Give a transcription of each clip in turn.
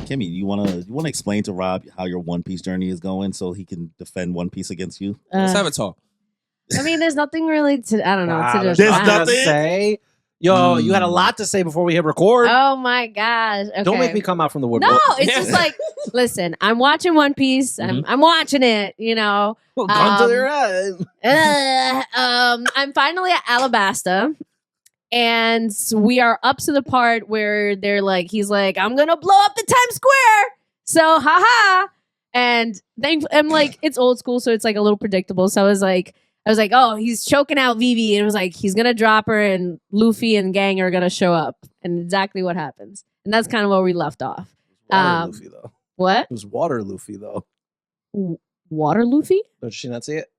Kimmy, you wanna explain to Rob how your One Piece journey is going so he can defend One Piece against you? Let's have a talk. I mean, there's nothing really to. I don't know. Wow, to just there's wow. nothing to say. Yo, you had a lot to say before we hit record. Oh my gosh! Okay. Don't make me come out from the woodwork. No, it's just like, listen, I'm watching One Piece. I'm watching it. You know, Gun to their head. I'm finally at Alabasta, and we are up to the part where he's like, I'm gonna blow up the Times Square. So, haha. And then I'm like, it's old school, so it's like a little predictable. So I was like, oh, he's choking out Vivi, and it was like he's gonna drop her, and Luffy and gang are gonna show up, and exactly what happens. And that's kind of where we left off. Water Luffy though. What? It was Water Luffy though. Water Luffy? Don't you not see it?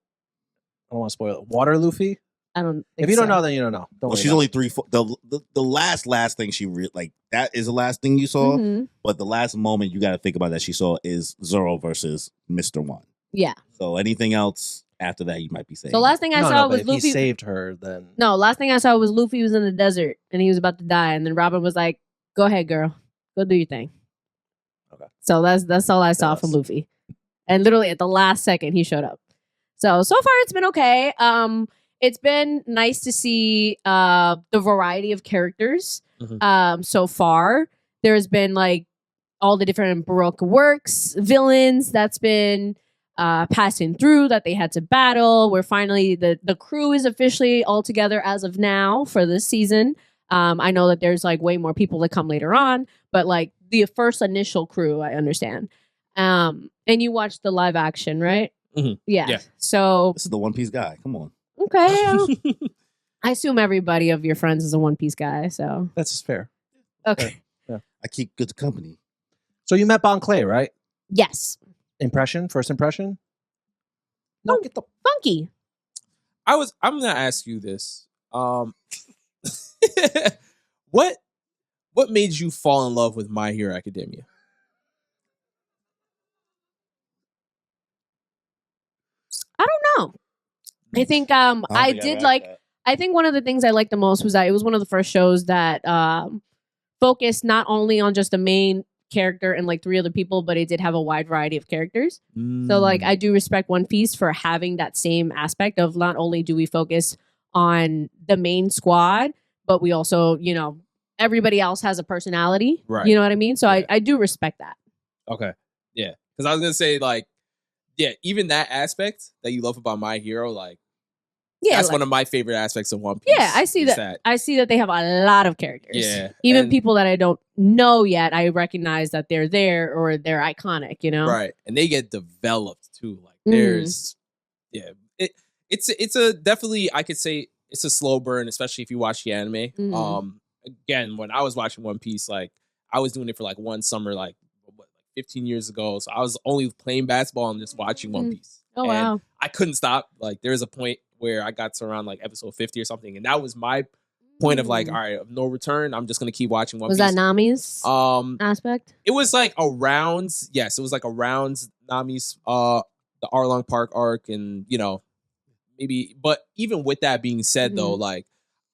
I don't want to spoil it. Water Luffy. I don't. If you don't know, then you don't know. Well, she's only 3. The last thing she like that is the last thing you saw. Mm-hmm. But the last moment you got to think about that she saw is Zoro versus Mr. One. Yeah. So anything else after that, you might be saying. So last thing I saw was Luffy. He saved her. Then no, last thing I saw was Luffy was in the desert and he was about to die, and then Robin was like, "Go ahead, girl, go do your thing." Okay. So that's all I saw from Luffy, and literally at the last second he showed up. So far it's been okay. It's been nice to see the variety of characters. So far, there's been like all the different Baroque works, villains that's been passing through that they had to battle. Where finally the crew is officially all together as of now for this season. I know that there's like way more people that come later on, but like the first initial crew, I understand. And you watched the live action, right? Mm-hmm. Yeah. So this is the One Piece guy. Come on. Okay. I assume everybody of your friends is a One Piece guy, so that's fair. Okay. Yeah. I keep good company. So you met Bon Clay, right? Yes. First impression? No, get the funky. I'm gonna ask you this. What made you fall in love with My Hero Academia? I don't know. I think I did like that. I think one of the things I liked the most was that it was one of the first shows that focused not only on just the main character and like 3 other people, but it did have a wide variety of characters. So like I do respect One Piece for having that same aspect of not only do we focus on the main squad, but we also, you know, everybody else has a personality. Right. You know what I mean? So yeah. I do respect that. Okay. Yeah. Because I was gonna say like, yeah, even that aspect that you love about My Hero, like, yeah, that's like, one of my favorite aspects of One Piece. Yeah, I see that. I see that they have a lot of characters. Yeah, even people that I don't know yet, I recognize that they're there or they're iconic. You know, right? And they get developed too. Like, there's, yeah, it's a definitely I could say it's a slow burn, especially if you watch the anime. Again, when I was watching One Piece, like I was doing it for like one summer, like 15 years ago. So I was only playing basketball and just watching One Piece. Oh, wow. I couldn't stop. Like there was a point where I got to around like episode 50 or something. And that was my point of like, all right, of no return. I'm just going to keep watching One Piece. Was that Nami's aspect? It was like around, yes, it was like around Nami's, the Arlong Park arc and, you know, maybe, but even with that being said though, like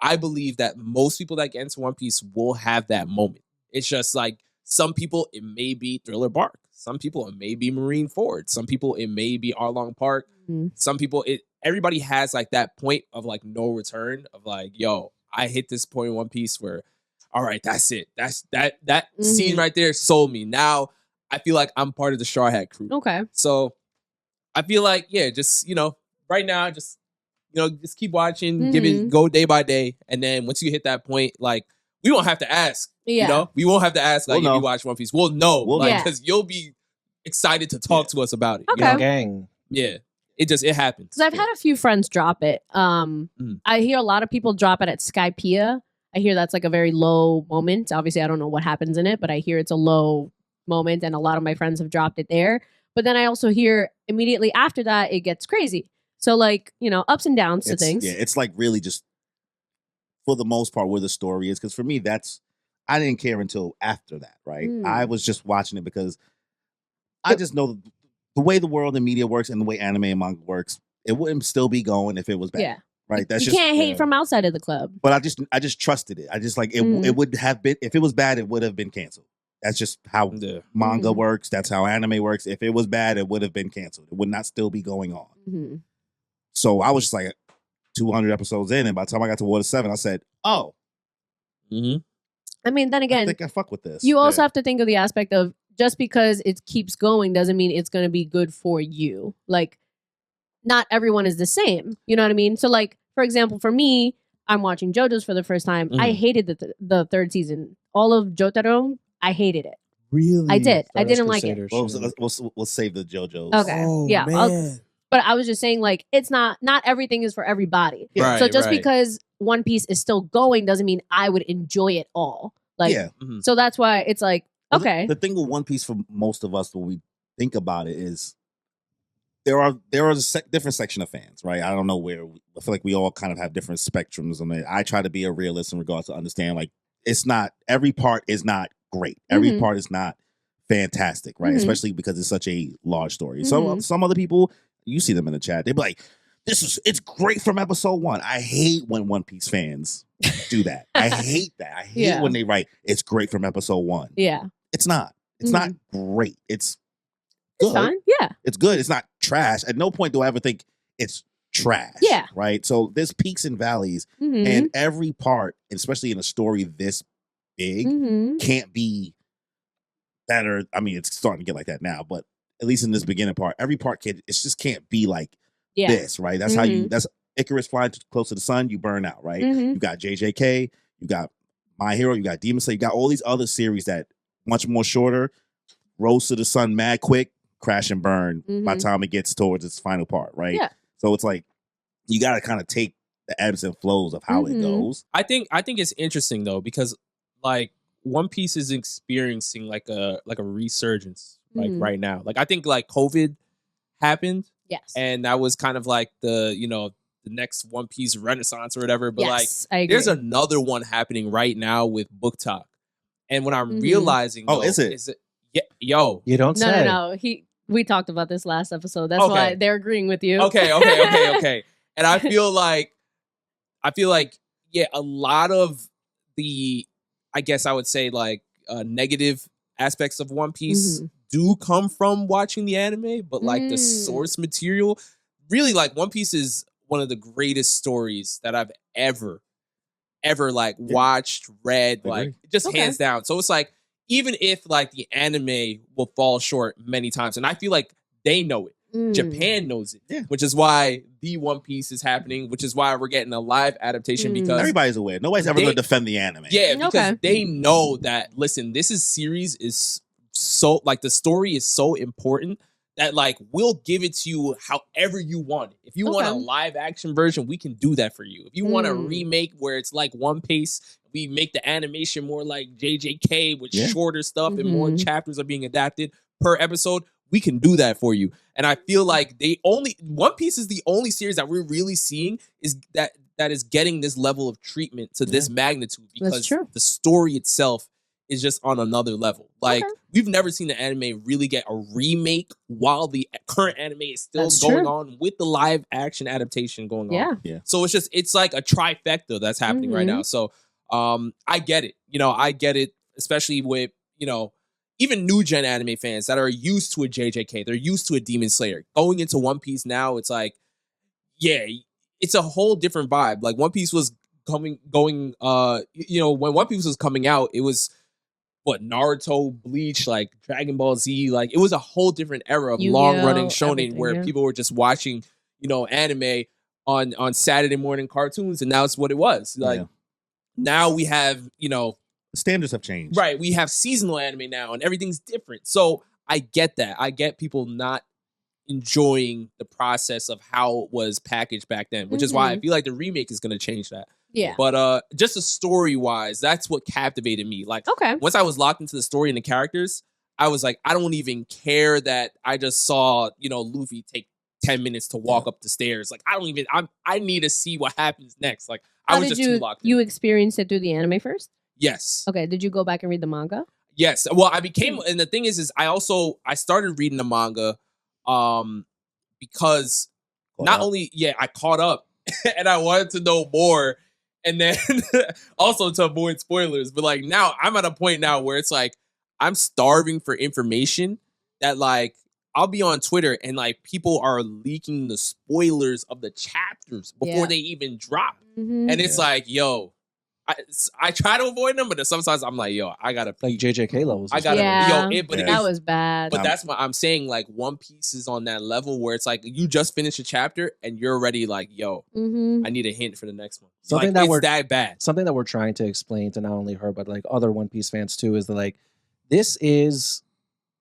I believe that most people that get into One Piece will have that moment. It's just like, some people, it may be Thriller Bark. Some people, it may be Marine Ford. Some people, it may be Arlong Park. Some people, everybody has like that point of like no return of like, yo, I hit this point in One Piece where, all right, that's it. That's that scene right there sold me. Now I feel like I'm part of the Straw Hat crew. Okay. So I feel like, yeah, just, you know, right now, just, you know, just keep watching, give it, go day by day. And then once you hit that point, like, we won't have to ask. Yeah. You know, we won't have to ask like if you watch One Piece. We'll know, like, because you'll be excited to talk to us about it. Okay. You know? Gang. Yeah. It happens. Because I've had a few friends drop it. I hear a lot of people drop it at Skypiea. I hear that's like a very low moment. Obviously, I don't know what happens in it, but I hear it's a low moment, and a lot of my friends have dropped it there. But then I also hear immediately after that it gets crazy. So like, you know, ups and downs to things. Yeah, it's like really just for the most part where the story is. Because for me, I didn't care until after that, right? I was just watching it because I just know the way the world and media works and the way anime and manga works, it wouldn't still be going if it was bad. Yeah. Right. You can't hate from outside of the club. But I just trusted it. I just like it would have been, if it was bad, it would have been canceled. That's just how manga works. That's how anime works. If it was bad, it would have been canceled. It would not still be going on. So I was just like 200 episodes in, and by the time I got to Water 7, I said, oh. I mean, then again, I think I fuck with this. You also have to think of the aspect of just because it keeps going doesn't mean it's going to be good for you. Like, not everyone is the same. You know what I mean? So, like, for example, for me, I'm watching JoJo's for the first time. I hated the third season. All of Jotaro, I hated it. Really? I did. I didn't like it. Well, we'll save the JoJo's. Okay. Oh, yeah. Man. But I was just saying, like, it's not everything is for everybody. Right, so just because One Piece is still going doesn't mean I would enjoy it all. Like, so that's why it's like, okay. The thing with One Piece for most of us when we think about it is there are a different section of fans, right? I don't know where. I feel like we all kind of have different spectrums on it. I try to be a realist in regards to understand, like, it's not, every part is not great. Every part is not fantastic, right? Especially because it's such a large story. So some other people, you see them in the chat, they be like, it's great from episode 1. I hate when One Piece fans do that. I hate that. I hate when they write, it's great from episode 1. Yeah. It's not. It's not great. It's good. It's fine. Yeah. It's good. It's not trash. At no point do I ever think it's trash. Yeah. Right? So there's peaks and valleys, and every part, especially in a story this big, can't be better. I mean, it's starting to get like that now, but at least in this beginning part, every part it just can't be like this, right? That's how that's Icarus flying too close to the sun, you burn out, right? You got JJK, you got My Hero, you got Demon Slayer, you got all these other series that much more shorter, rose to the sun mad quick, crash and burn by the time it gets towards its final part, right? Yeah. So it's like you got to kind of take the ebbs and flows of how it goes. I think it's interesting though, because like One Piece is experiencing like a resurgence like right now. Like I think like COVID happened. Yes. And that was kind of like the next One Piece renaissance or whatever. But like there's another one happening right now with Book Talk. And when I'm realizing though, is it? Yeah, yo. You don't say. No. We talked about this last episode. That's why they're agreeing with you. Okay. And I feel like a lot of the, I guess I would say like negative aspects of One Piece do come from watching the anime, but like the source material, really like One Piece is one of the greatest stories that I've ever like watched, read, like just hands down. So it's like, even if like the anime will fall short many times, and I feel like they know it, Japan knows it, which is why the One Piece is happening, which is why we're getting a live adaptation because everybody's aware. Nobody's ever going to defend the anime. Yeah, because they know that, listen, series is so, like, the story is so important that, like, we'll give it to you however you want it. If you want a live action version, we can do that for you. If you want a remake where it's like One Piece, we make the animation more like JJK with shorter stuff and more chapters are being adapted per episode, we can do that for you. And I feel like One Piece is the only series that we're really seeing is that is getting this level of treatment to this magnitude, because the story itself is just on another level. Like, we've never seen the anime really get a remake while the current anime is still going on with the live action adaptation going on. Yeah. So it's like a trifecta that's happening right now. So I get it. I get it, especially with, even new gen anime fans that are used to a JJK. They're used to a Demon Slayer. Going into One Piece now, it's like, it's a whole different vibe. Like, One Piece was when One Piece was coming out, it was Naruto, Bleach, like Dragon Ball Z, like it was a whole different era of long running shonen where people were just watching, anime on Saturday morning cartoons, and now it's what it was. Like now we have, standards have changed. Right. We have seasonal anime now and everything's different. So I get that. I get people not enjoying the process of how it was packaged back then, which is why I feel like the remake is going to change that. Yeah. But just the story wise, that's what captivated me. Like, once I was locked into the story and the characters, I was like, I don't even care that I just saw, Luffy take 10 minutes to walk up the stairs. Like, I need to see what happens next. Like, I was just too locked in. You experienced it through the anime first? Yes. Okay. Did you go back and read the manga? Yes. Well, and the thing is I started reading the manga because I caught up and I wanted to know more. And then also to avoid spoilers, but like now I'm at a point now where it's like, I'm starving for information that like I'll be on Twitter and like people are leaking the spoilers of the chapters before they even drop. Mm-hmm. And it's like, yo, I try to avoid them, but sometimes I'm like, yo, I gotta like JJK levels. I gotta, that was bad. But that's what I'm saying. Like One Piece is on that level where it's like you just finished a chapter and you're already like, yo, I need a hint for the next one. Something like, that that bad. Something that we're trying to explain to not only her but like other One Piece fans too is that like this is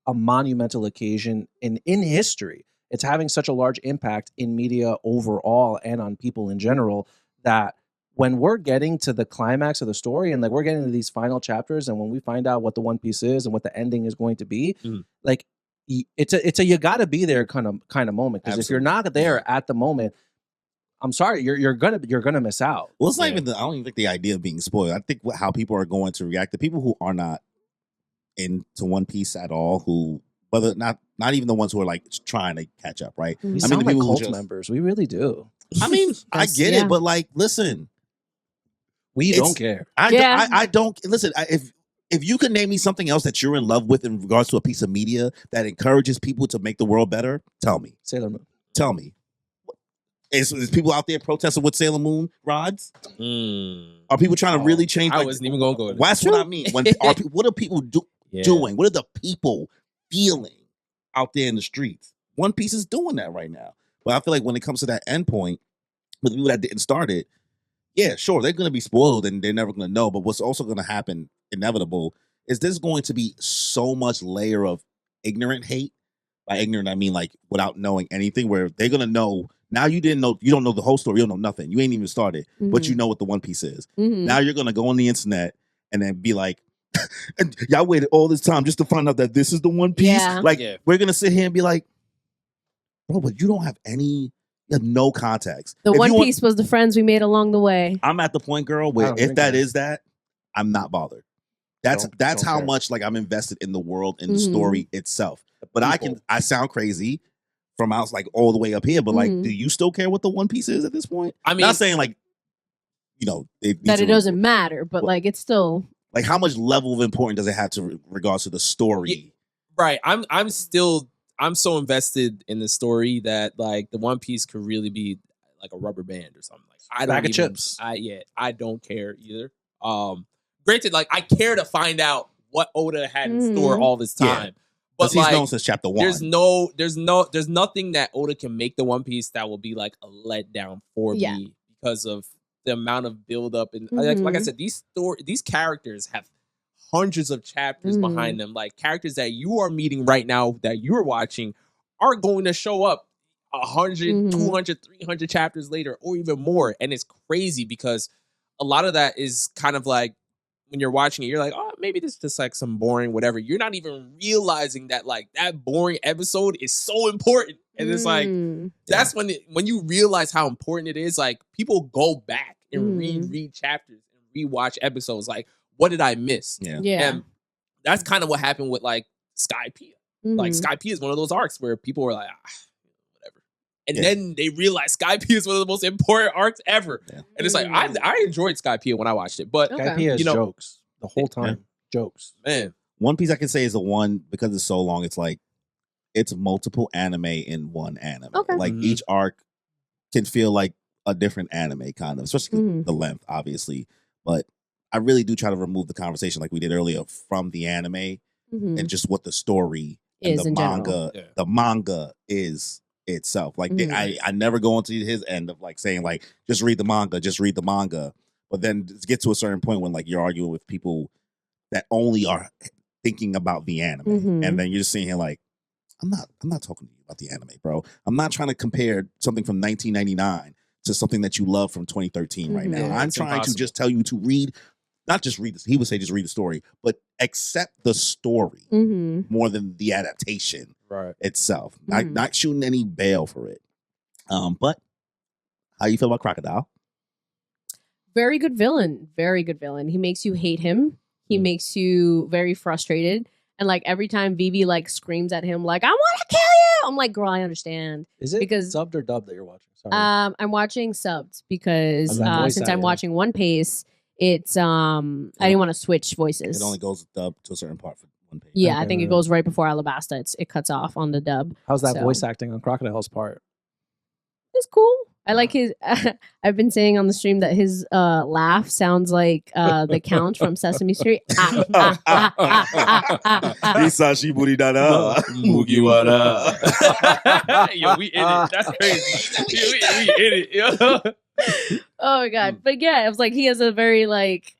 a monumental occasion in history. It's having such a large impact in media overall and on people in general that when we're getting to the climax of the story and like we're getting to these final chapters and when we find out what the One Piece is and what the ending is going to be, like it's a you gotta be there kind of moment. Because if you're not there at the moment, I'm sorry, you're gonna miss out. Well, it's not even I don't even think the idea of being spoiled. I think how people are going to react, the people who are not into One Piece at all, who whether not even the ones who are like trying to catch up, right? We sound like cult members. We really do. I mean, I get it, but like, listen. We don't care. I don't listen. If you can name me something else that you're in love with in regards to a piece of media that encourages people to make the world better, tell me. Sailor Moon. Tell me. Is people out there protesting with Sailor Moon rods? Are people trying to really change? I wasn't even going to go there. That's what I mean. What are people doing? What are the people feeling out there in the streets? One Piece is doing that right now. But I feel like when it comes to that end point, with people that didn't start it, yeah, sure, they're going to be spoiled and they're never going to know. But what's also going to happen, inevitable, is there's going to be so much layer of ignorant hate. By ignorant, I mean like without knowing anything, where they're going to know. Now you don't know the whole story. You don't know nothing. You ain't even started, but you know what the One Piece is. Now you're going to go on the internet and then be like, y'all waited all this time just to find out that this is the One Piece? Yeah. We're going to sit here and be like, bro, but you don't have no context. The One Piece was the friends we made along the way. I'm at the point, girl, where if that is that, I'm not bothered. That's how much like I'm invested in the world and the story itself. But I sound crazy from out like all the way up here, but like, do you still care what the One Piece is at this point? I mean, not saying like, that it doesn't matter, but like it's still like how much level of importance does it have to regards to the story? Right. I'm so invested in the story that like the One Piece could really be like a rubber band or something. Like I don't bag of chips. I don't care either. Granted, like I care to find out what Oda had in store all this time. Yeah. But he's known since chapter 1. There's nothing that Oda can make the One Piece that will be like a letdown for me because of the amount of build up and like I said, these characters have hundreds of chapters behind them. Like characters that you are meeting right now that you're watching are going to show up 100, 200, 300 chapters later or even more. And it's crazy because a lot of that is kind of like when you're watching it, you're like, oh, maybe this is just like some boring whatever. You're not even realizing that like that boring episode is so important. And it's like, that's when you realize how important it is. Like people go back and reread chapters and rewatch episodes. Like, what did I miss? Yeah. And that's kind of what happened with like Skypiea. Like Skypiea is one of those arcs where people were like, whatever. And then they realized Skypiea is one of the most important arcs ever. Yeah. And it's like, I enjoyed Skypiea when I watched it. But Skypiea is jokes the whole time. Jokes. Man. One Piece I can say is the one, because it's so long, it's like, it's multiple anime in one anime. Okay. Like each arc can feel like a different anime kind of, especially the length, obviously. But I really do try to remove the conversation like we did earlier from the anime and just what the story and the manga is itself. Like I never go into his end of like saying like just read the manga. But then it gets to a certain point when like you're arguing with people that only are thinking about the anime, and then you're just sitting here like, I'm not talking to you about the anime, bro. I'm not trying to compare something from 1999 to something that you love from 2013 right now. I'm trying to just tell you to read. Not just read this. He would say just read the story, but accept the story more than the adaptation itself. Not shooting any bail for it. But how you feel about Crocodile? Very good villain. Very good villain. He makes you hate him. He makes you very frustrated. And like every time Vivi like screams at him, like, I want to kill you. I'm like, girl, I understand. Is it subbed or dubbed that you're watching? Sorry. I'm watching subbed because since I'm watching One Piece, it's I didn't want to switch voices. It only goes dubbed to a certain part one page. Yeah, I think it goes right before Alabasta. It cuts off on the dub. How's that So. voice acting on Crocodile's part? It's cool. I like his. I've been saying on the stream that his laugh sounds like the Count from Sesame Street. Isashi Buridara. Mugiwara. Yo, we in it. That's crazy. we in it. Yo. Oh my god! But yeah, it was like he has a very like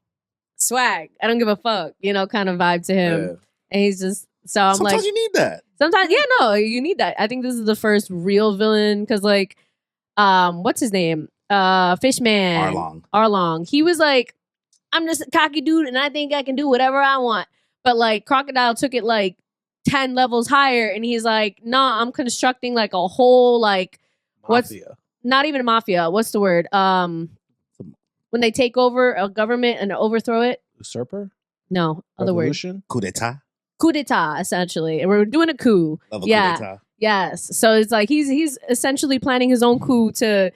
swag. I don't give a fuck, kind of vibe to him, and he's just so. I'm Sometimes like, you need that. Sometimes, yeah, no, you need that. I think this is the first real villain because like. What's his name? Fishman. Arlong. He was like, I'm just a cocky dude and I think I can do whatever I want. But like Crocodile took it like 10 levels higher and he's like, nah, I'm constructing like a whole like Mafia. Not even a mafia. What's the word? When they take over a government and overthrow it. Usurper? No, other word. Revolution? Coup d'etat. Coup d'etat, essentially. And we're doing a coup. Love a yeah. coup d'etat. Yes. So it's like he's essentially planning his own coup to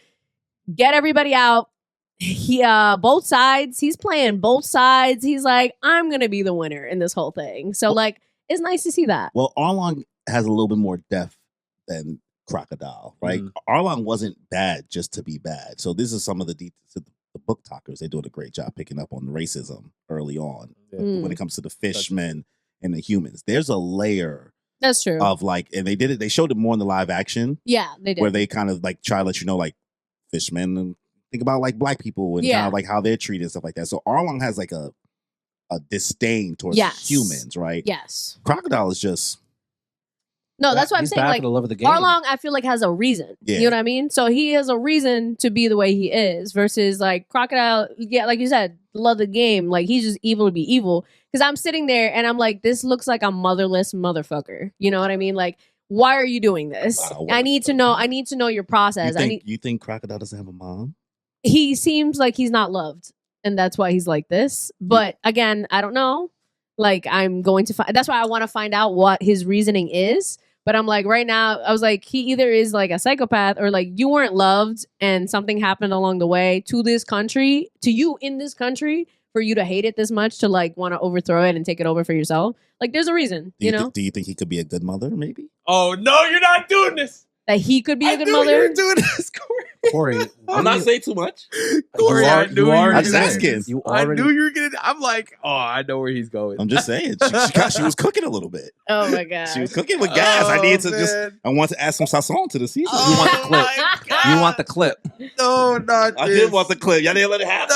get everybody out. He both sides. He's playing both sides. He's like, I'm gonna be the winner in this whole thing. So like it's nice to see that. Well, Arlong has a little bit more depth than Crocodile, right? Arlong wasn't bad just to be bad. So this is some of the book talkers. They're doing a great job picking up on the racism early on when it comes to the fishmen and the humans. There's a layer. That's true. Of like, and they did it. They showed it more in the live action. Yeah, they did. Where they kind of like try to let you know, like fishmen, and think about like black people and kind of like how they're treated and stuff like that. So Arlong has like a disdain towards humans, right? Yes. Crocodile is just. No, that's what I'm saying. Like the love of the game. Arlong, I feel like has a reason. Yeah. You know what I mean? So he has a reason to be the way he is. Versus like Crocodile, yeah, like you said, love the game. Like he's just evil to be evil. Because I'm sitting there and I'm like, this looks like a motherless motherfucker. You know what I mean? Like, why are you doing this? I need to know. I need to know your process. You think Crocodile doesn't have a mom? He seems like he's not loved, and that's why he's like this. But again, I don't know. Like, I'm going to find. That's why I want to find out what his reasoning is. But I'm like, right now, I was like, he either is like a psychopath or like you weren't loved and something happened along the way to this country, to you in this country. For you to hate it this much to like want to overthrow it and take it over for yourself, like there's a reason, you know. Do you think he could be a good mother? Maybe. Oh no, you're not doing this. That he could be a good mother. You're doing this, Corey. I'm not saying too much. Corey, I knew you were I'm just asking. I knew you were gonna. I'm like, oh, I know where he's going. I'm just saying. She was cooking a little bit. Oh my god. She was cooking with gas. I need to just. I want to add some sazon to the season. You want the clip. You want the clip. No, not this. I did want the clip. Y'all didn't let it happen.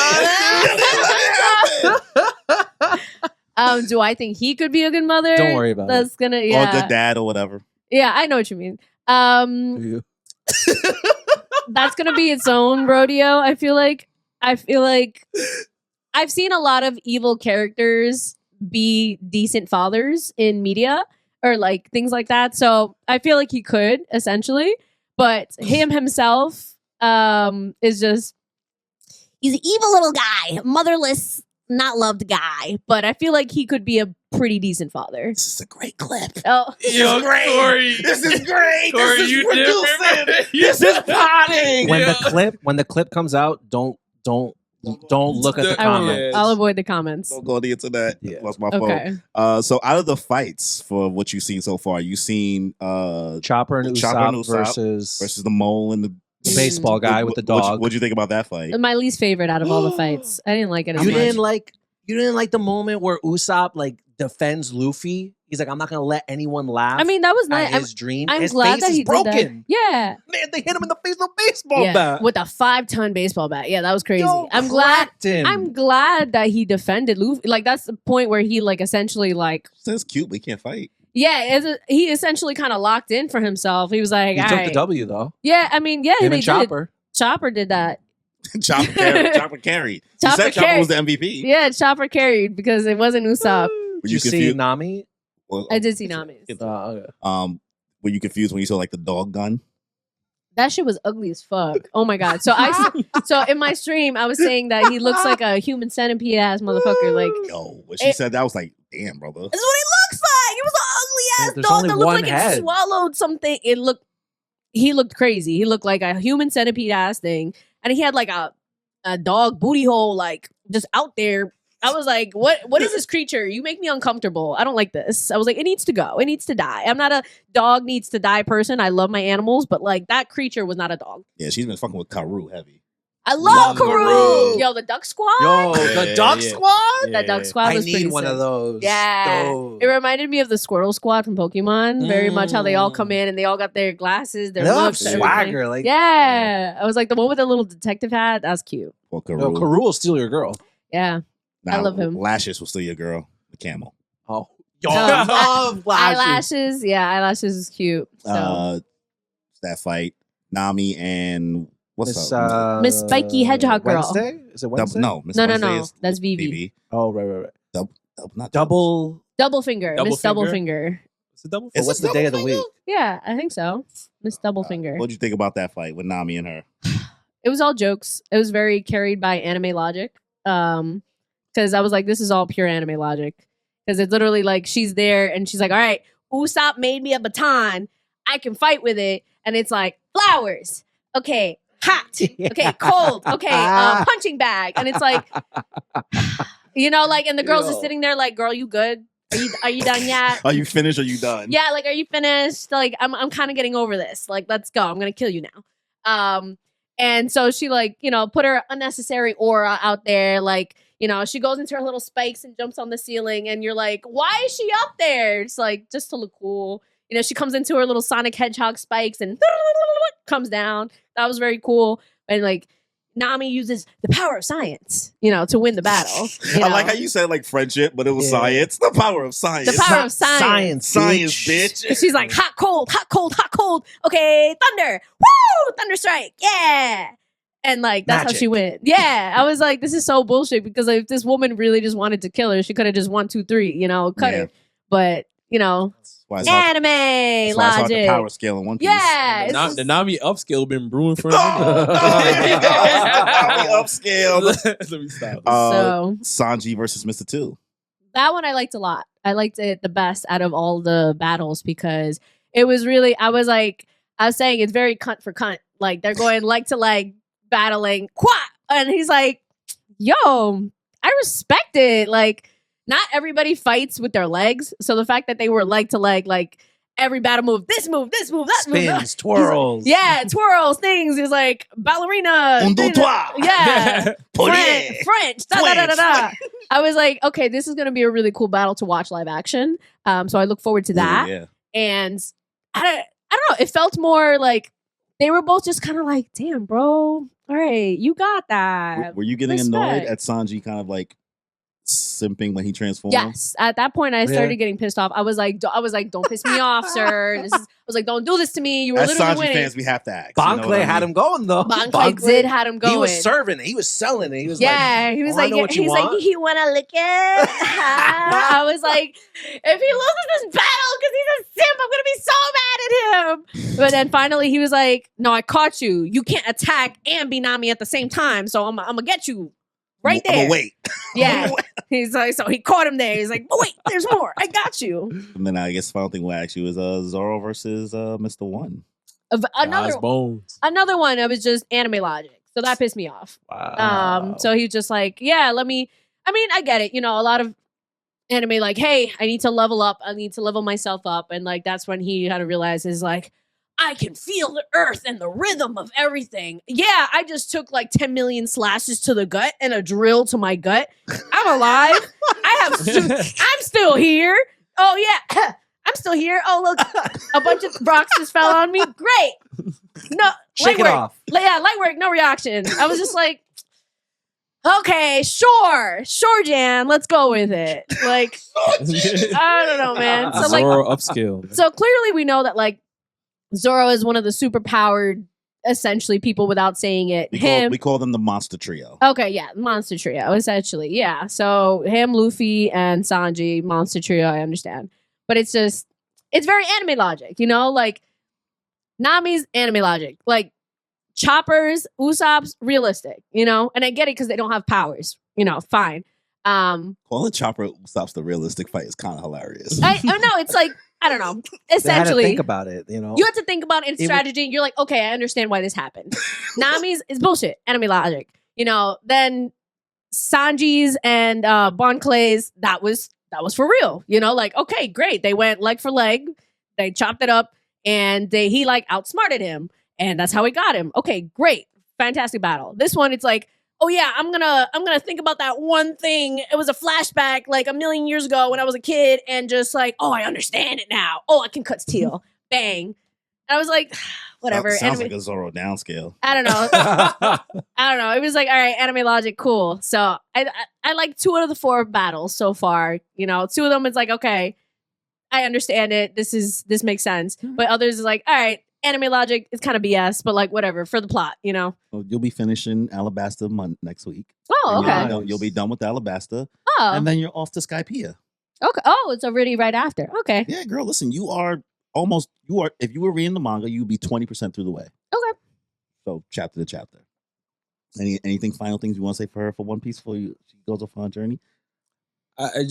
Do I think he could be a good mother? Don't worry about That's gonna Or a good dad or whatever. Yeah, I know what you mean. That's gonna be its own rodeo. I feel like I've seen a lot of evil characters be decent fathers in media or like things like that. So I feel like he could essentially, but him himself is just he's an evil little guy, motherless, not loved guy. But I feel like he could be a pretty decent father. This is a great clip. Oh, This is great. Corey. This is great. Corey, This is you producing. different. This is potting. When the clip comes out, don't look at the I won't. comments. I'll avoid the comments. Don't go on the internet. Yeah. Lost my phone. Okay. So out of the fights for what you've seen so far, you've seen Chopper and Usopp versus the mole and the baseball guy with the dog. What'd you think about that fight? My least favorite out of all the fights. I didn't like it as You much. didn't like the moment where Usopp like defends Luffy. He's like, I'm not gonna let anyone laugh. I mean, that was at nice. his dream. I'm His glad face that is he broken. did that. Yeah. Man, they hit him in the face with a baseball bat. With a 5-ton baseball bat. Yeah, that was crazy. Yo, I'm glad. cracked him. I'm glad that he defended Luffy. Like that's the point where he like essentially like That's cute, but he can't fight. he essentially kind of locked in for himself. He was like, He all took right. the W though. Yeah, I mean, yeah, Him they and Chopper. did. Chopper did that. Chopper carried. You Chopper said Chopper was the MVP. Yeah, Chopper carried because it wasn't Usopp. Were Did you see confused? Nami? Well, I did see Nami's. Okay. Were you confused when you saw like the dog gun? That shit was ugly as fuck. Oh my god. So so in my stream, I was saying that he looks like a human centipede ass motherfucker. Like Yo, when she said that, I was like, damn, brother. this is what he looks like. It was an ugly ass There's dog only that looked one like head. it swallowed something. He looked crazy. He looked like a human centipede ass thing, and he had like a dog booty hole like just out there. I was like, what is this creature? You make me uncomfortable. I don't like this. I was like, it needs to go. It needs to die. I'm not a dog needs to die person. I love my animals, but like that creature was not a dog. Yeah, she's been fucking with Karu heavy. I love Karoo. Karoo. Yo, the Duck Squad. Yo, Yeah, the Duck yeah. Squad. That Duck Squad I was pretty need one sick. of those. Yeah. Yo. It reminded me of the Squirtle Squad from Pokemon. Very much how they all come in and they all got their glasses, their They all have looks, everything. swagger. Like, Yeah. I was like the one with the little detective hat. That's cute. Well, Karu. no, Karoo will steal your girl. Yeah. I love him. Lashes will steal your girl. The camel. Oh, yo, No. I love lashes. Eyelashes. Yeah, eyelashes is cute. So That fight. Nami and what's Miss, up? Miss Spiky Hedgehog Girl. Wednesday? Is it Wednesday? No, Miss No. Wednesday is That's Vivi. Oh, right. Not Double. Double Finger. Double Miss Double Finger? Finger. It's a double. Is What's it the day of the Double week? Finger? Yeah, I think so. Miss Double Finger. What'd you think about that fight with Nami and her? It was all jokes. It was very carried by anime logic. Because I was like, this is all pure anime logic. Because it's literally like she's there and she's like, all right, Usopp made me a baton. I can fight with it. And it's like, flowers. Okay, hot. Okay, cold. Okay, punching bag. And it's like, you know, like, and the girls are sitting there like, girl, you good? Are you done yet? Are you finished? Or are you done? Yeah, like, are you finished? Like, I'm kind of getting over this. Like, let's go. I'm gonna kill you now. And so she like, you know, put her unnecessary aura out there. Like, you know, she goes into her little spikes and jumps on the ceiling, and you're like, why is she up there? It's like just to look cool. You know, she comes into her little Sonic Hedgehog spikes and comes down. That was very cool. And like Nami uses the power of science, you know, to win the battle. You I know? like how you said like friendship, but it was science. The power of science. The power of science. Science, bitch. And she's like, hot, cold, hot, cold, hot, cold. Okay, thunder. Woo! Thunder strike. Yeah. And like, that's Magic. how she went. Yeah. I was like, this is so bullshit because if this woman really just wanted to kill her, she could have just 1, 2, 3, you know, cut her. But, you know, That's why it's hard- anime that's why it's hard to logic. power scale in One Piece. Yeah. it's The just- Nami upscale been brewing for a Oh, minute. Nami upscaled. Let me stop. So Sanji versus Mr. Two. that one I liked a lot. I liked it the best out of all the battles because it was really, I was saying it's very cunt for cunt. Like they're going like to like battling. Quah! And he's like, yo, I respect it. Like, not everybody fights with their legs. So the fact that they were leg to leg, like every battle move, this move, that move. Spins, twirls. Yeah, twirls, things. He's like ballerina. Un, deux, trois. Yeah. Polier. French. Da, da, da, da, da. I was like, okay, this is going to be a really cool battle to watch live action. So I look forward to that. Yeah. And I don't know. It felt more like they were both just kind of like, damn, bro. All right, you got that. Were you getting annoyed Respect. at Sanji kind of like simping when he transformed? Yes. At that point, I started Yeah. getting pissed off. I was like, don't piss me off, sir. I was like, don't do this to me. You were As literally Sanji winning. fans, we have to act. You know Bonkley what I had mean? him going though. Bonkley did had him going. He was serving it. He was selling it. He was Yeah, like, he was "Oh, I like, know what you he's want." like, you want to lick it? I was like, if he loses this battle because he's a simp, I'm gonna be so mad at him. But then finally, he was like, no, I caught you. You can't attack and be Nami at the same time, so I'm gonna get you right I'ma there. wait. Yeah, he's like, so he caught him there. He's like, but wait, there's more. I got you. And then I guess the final thing we'll ask you is Zoro versus Mr. One. Another Bones. another one. It was just anime logic, so that pissed me off. Wow. So he was just like, yeah, I mean, I get it. You know, a lot of anime like, hey, I need to level up. I need to level myself up. And like, that's when he had to realize is like, I can feel the earth and the rhythm of everything. Yeah, I just took like 10 million slashes to the gut and a drill to my gut. I'm alive. I'm still here. Oh yeah. I'm still here. Oh, look, a bunch of rocks just fell on me. Great. No, Shake it off. Yeah, light work, no reaction. I was just like, okay, sure, Jan, let's go with it. Like, I don't know, man. So like, Zoro upscale. so clearly we know that like Zoro is one of the super powered, essentially people without saying it. We call them the Monster Trio. Okay, yeah, Monster Trio, essentially. Yeah. So him, Luffy, and Sanji, Monster Trio, I understand. But it's just, it's very anime logic, you know? Like, Nami's anime logic. Like, Chopper's, Usopp's, realistic, you know? And I get it because they don't have powers, you know, fine. Calling Chopper Usopp's the realistic fight is kind of hilarious. I no, it's like, I don't know. They had to Essentially, think about it, you know. you have to think about it in Even- strategy. You're like, okay, I understand why this happened. Nami's is bullshit, anime logic. You know, then Sanji's and Bon Clay's, that was for real. You know, like, okay, great. They went leg for leg. They chopped it up, and he like outsmarted him, and that's how he got him. Okay, great. Fantastic battle. This one, it's like, oh yeah, I'm gonna think about that one thing. It was a flashback like a million years ago when I was a kid, and just like, oh, I understand it now. Oh, I can cut steel. Bang. And I was like, whatever. Sounds like a Zoro downscale. I don't know. I don't know. It was like, all right, anime logic, cool. So I like 2 out of the 4 battles so far. You know, 2 of them it's like, okay, I understand it. This makes sense. But others is like, all right, anime logic is kind of BS, but like whatever for the plot, you know. Well, you'll be finishing Alabasta next week. Oh, okay. You'll be done with Alabasta, Oh, and then you're off to Skypiea. okay. Oh, it's already right after. Okay. Yeah, girl. Listen, you are. If you were reading the manga, you'd be 20% through the way. Okay. So chapter to chapter. Anything final things you want to say for her for One Piece before she goes off on a journey?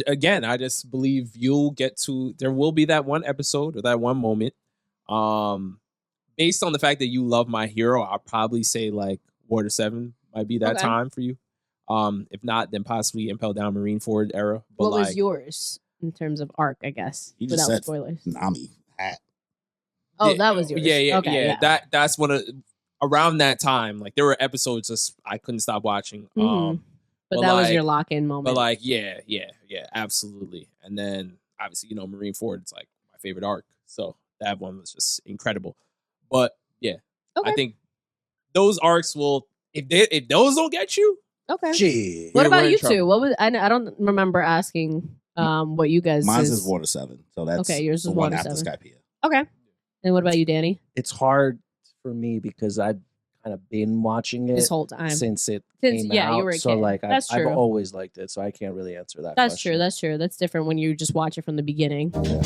Again, I just believe you'll get to. There will be that one episode or that one moment. Based on the fact that you love My Hero, I'll probably say like Water 7 might be that time for you. If not, then possibly Impel Down Marineford era. But what was yours in terms of arc? I guess He just without said spoilers. Nami hat. Oh, that was yours. Yeah. Okay, That's one of around that time. Like there were episodes just I couldn't stop watching. But that was your lock-in moment. But like, yeah, absolutely. And then obviously, Marineford, it's like my favorite arc. So that one was just incredible. But yeah, I think those arcs will if those don't get you, okay. Shit. What about you two? What was I don't remember asking what you guys. Mine is Water 7, so that's okay. Yours is the one Water after 7. Skypiea. Okay. And what about you, Danny? It's hard for me because I've kind of been watching it This whole time since it came out. you were a so kid. like That's I've true. always liked it, so I can't really answer that. That's question. true. That's true. That's different when you just watch it from the beginning. Yeah.